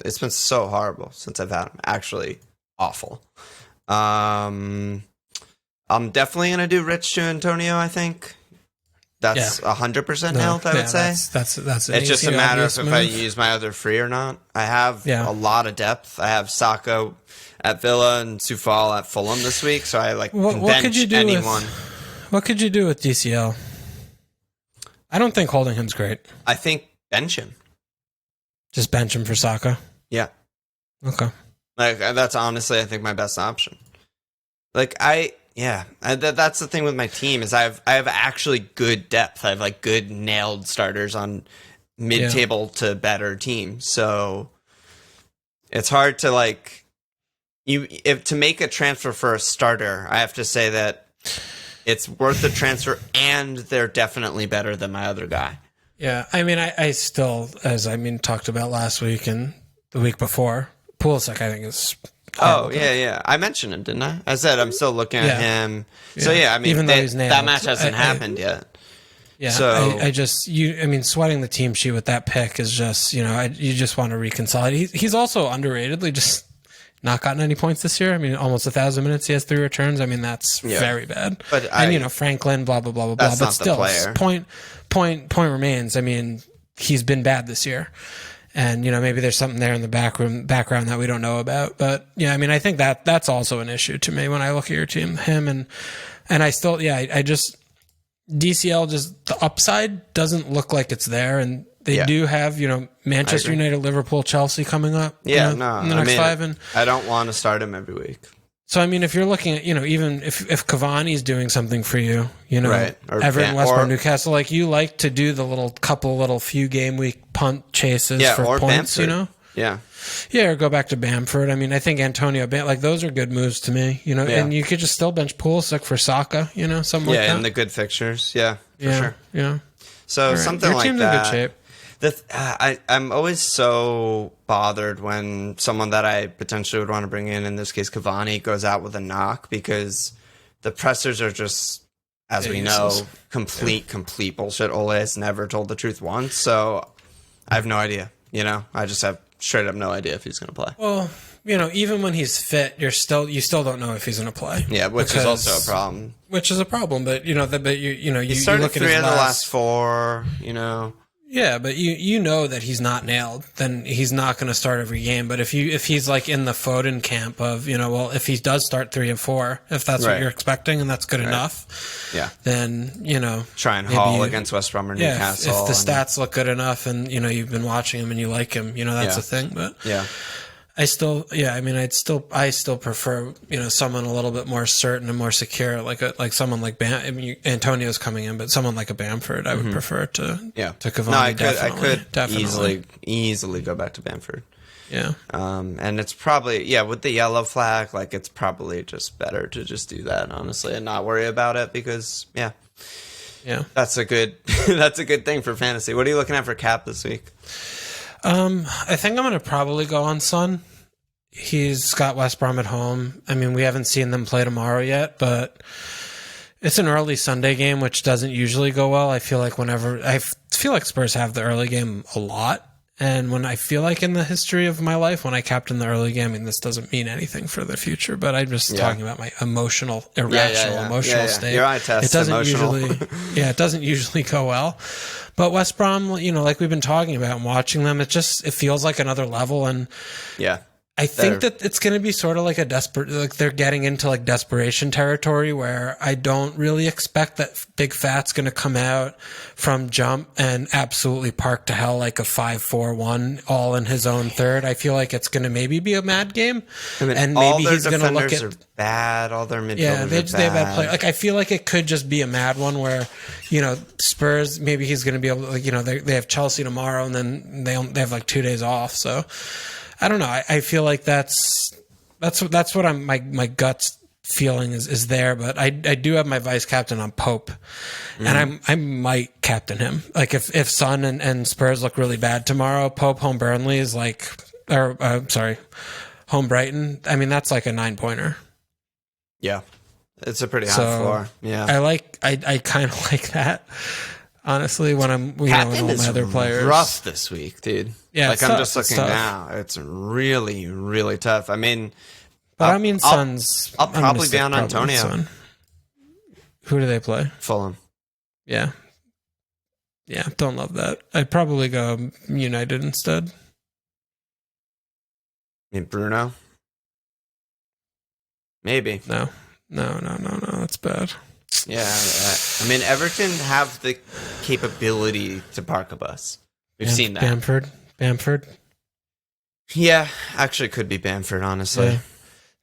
It's been so horrible since I've had him. Actually, awful. I'm definitely gonna do Rich to Antonio. I think that's 100% nailed. I would say
that's
it's just a matter of if I use my other free or not. I have a lot of depth. I have Saka at Villa and Soufal at Fulham this week, so I
what could you do anyone. What could you do with DCL? I don't think holding him's great.
I think bench him.
Just bench him for Saka?
Yeah.
Okay.
That's honestly, I think, my best option. That's the thing with my team is I have actually good depth. I have good nailed starters on mid-table to better teams. So it's hard to to make a transfer for a starter, I have to say that it's worth the transfer and they're definitely better than my other guy.
Yeah. I mean, I still, talked about last week and the week before, Pulisic, I think is...
Yeah. I mentioned him, didn't I? I said I'm still looking at him. So,
even though he's nailed,
that match hasn't happened yet.
Yeah, so sweating the team sheet with that pick is just, you just want to reconcile it. He's also underratedly just not gotten any points this year. I mean, almost 1,000 minutes. He has 3 returns. I mean, that's very bad.
But
Franklin, blah, blah, blah, blah, blah. But still, point remains. I mean, he's been bad this year. And, maybe there's something there in the background that we don't know about. But, I think that's also an issue to me when I look at your team, him. And I still, DCL, just the upside doesn't look like it's there. And they do have, Manchester United, Liverpool, Chelsea coming up.
Yeah,
in the next 5. And
I don't want to start him every week.
So, if you're looking at, even if Cavani's doing something for you,
right.
Everton, West Brom, Newcastle, you like to do the little few game week punt chases for points,
Bamford.
Yeah. Yeah, or go back to Bamford. I think Antonio, those are good moves to me, and you could just still bench Pulisic for Saka, something like that.
Yeah, and the good fixtures. Yeah, for sure.
Yeah.
So something like that.
Your team's in good shape.
I'm always so bothered when someone that I potentially would want to bring in this case Cavani, goes out with a knock because the pressers are just, as we know, complete bullshit. Ole has never told the truth once, so I have no idea. I just have straight up no idea if he's going to play.
Well, even when he's fit, you still don't know if he's going to play.
Yeah, which is also a problem.
Which is a problem, but you
started
look at
3
his
of the last 4.
Yeah, but you know that he's not nailed, then he's not going to start every game. But if he's in the Foden camp of, if he does start 3 of 4, if that's what you're expecting and that's good enough, then,
try and haul against West Brom or Newcastle.
If the stats look good enough and, you've been watching him and you like him, that's the thing. But I still, I still prefer, someone a little bit more certain and more secure, like someone like Antonio's coming in, but someone like a Bamford, I would prefer to Cavani. No,
I could easily go back to Bamford.
Yeah.
And it's probably, with the yellow flag, it's probably just better to just do that, honestly, and not worry about it because, that's a good, that's a good thing for fantasy. What are you looking at for cap this week?
I think I'm going to probably go on Son. He's got West Brom at home. We haven't seen them play tomorrow yet, but it's an early Sunday game, which doesn't usually go well. I feel like Spurs have the early game a lot. And when I feel like in the history of my life, when I captain the early game, this doesn't mean anything for the future, but I'm just talking about my irrational state.
Your eye test
it doesn't usually go well. But West Brom, like we've been talking about and watching them, it feels like another level. And I think that it's going to be sort of like they're getting into desperation territory where I don't really expect that Big Fat's going to come out from jump and absolutely park to hell like a 5-4-1 all in his own third. I feel like it's going to maybe be a mad game. And maybe he's going to look at...
All their defenders are bad. All their midfielders are bad.
They have bad play. I feel like it could just be a mad one where, Spurs, maybe he's going to be able to, they have Chelsea tomorrow and then they have 2 days off. So... I don't know. I feel like that's what my gut's feeling is there, but I do have my vice captain on Pope, and I might captain him. If Son and Spurs look really bad tomorrow, Pope home Burnley is home Brighton. That's like a 9-pointer.
Yeah, it's a pretty high floor. Yeah,
I kind of like that. Honestly, when I'm with all my other players,
rough this week, dude.
Yeah,
like I'm just looking now. It's really, really tough. I mean,
Son's.
I'll probably be on Antonio.
Who do they play?
Fulham.
Yeah. Yeah, don't love that. I'd probably go United instead.
I mean, Bruno? Maybe.
No. That's bad.
Yeah. I mean, Everton have the capability to park a bus. We've seen that.
Bamford?
Yeah, actually could be Bamford, honestly.
Yeah.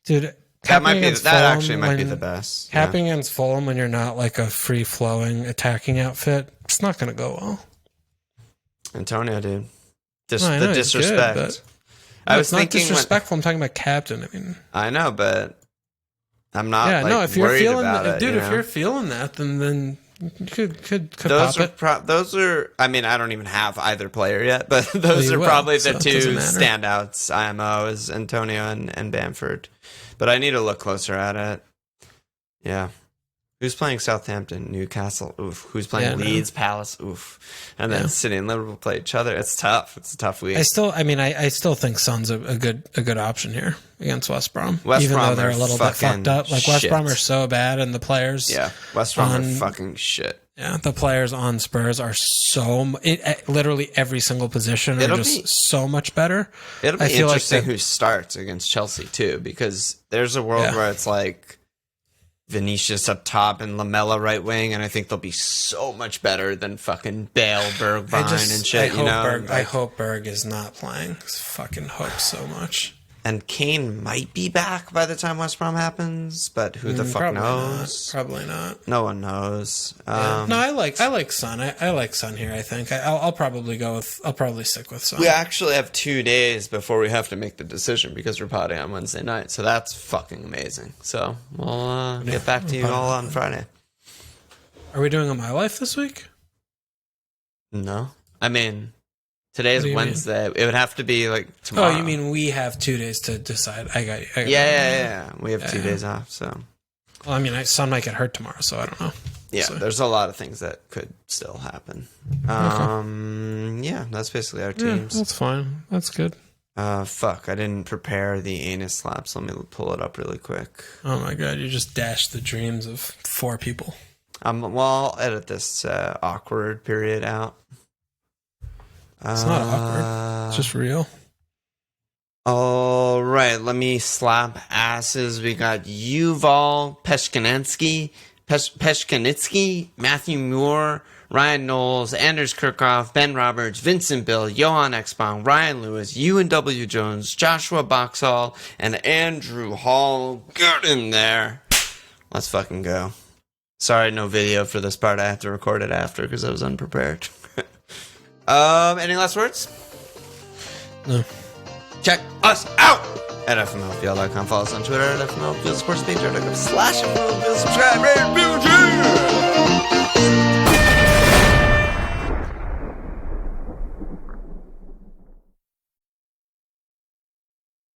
Dude,
that actually might be the best.
Capping against Fulham when you're not like a free-flowing attacking outfit, it's not going to go well.
Antonio, dude. The disrespect.
Good, I was thinking disrespectful. I'm talking about captain. I mean,
I know, but I'm not.
Yeah, no. If you're feeling that, dude,
if
you're feeling that, then you could
those
pop
are
it.
those are. I mean, I don't even have either player yet, but those are probably the two standouts. IMO is Antonio and Bamford, but I need to look closer at it. Yeah. Who's playing Southampton, Newcastle? Oof. Who's playing Leeds, Palace? Oof. And then City and Liverpool play each other. It's tough. It's a tough week.
I still think Son's a good option here against West Brom.
Even
though they're a little bit fucked up. Like West Brom are so bad, and the players.
Yeah, West Brom are fucking shit.
Yeah, the players on Spurs are literally every single position are just so much better.
It'll be interesting who starts against Chelsea too, because there's a world where it's like Vinicius up top and Lamella right wing, and I think they'll be so much better than fucking Bale, Bergwijn, and shit.
I hope Berg is not playing. I fucking hope so much.
And Kane might be back by the time West Brom happens, but who the fuck knows?
Probably not.
No one knows.
No, I like Son. I like Son here. I think I'll probably stick with Son.
We actually have 2 days before we have to make the decision because we're potting on Wednesday night, so that's fucking amazing. So we'll get back to you all on Friday.
Are we doing a My Life this week?
No, I mean. Today is Wednesday. It would have to be like tomorrow.
Oh, you mean we have 2 days to decide? I got you.
Yeah. We have 2 days off, so.
Well, I mean, Son might get hurt tomorrow, so I don't know.
Yeah, there's a lot of things that could still happen. Yeah, that's basically our teams.
Yeah, that's fine. That's good.
Fuck, I didn't prepare the anus slaps. Let me pull it up really quick.
Oh my god, you just dashed the dreams of 4 people.
Well, I'll edit this awkward period out.
It's not awkward. It's just real.
All right, let me slap asses. We got Yuval Peshkanitsky, Matthew Moore, Ryan Knowles, Anders Kirchhoff, Ben Roberts, Vincent Bill, Johan Exbong, Ryan Lewis, Ewan W. Jones, Joshua Boxall, and Andrew Hall. Get in there. Let's fucking go. Sorry, no video for this part. I have to record it after because I was unprepared. Any last words?
No.
Check us out at FMLFPL.com. Follow us on Twitter at FMLFPL Sports page. /FMLFPL. Subscribe, rate, review,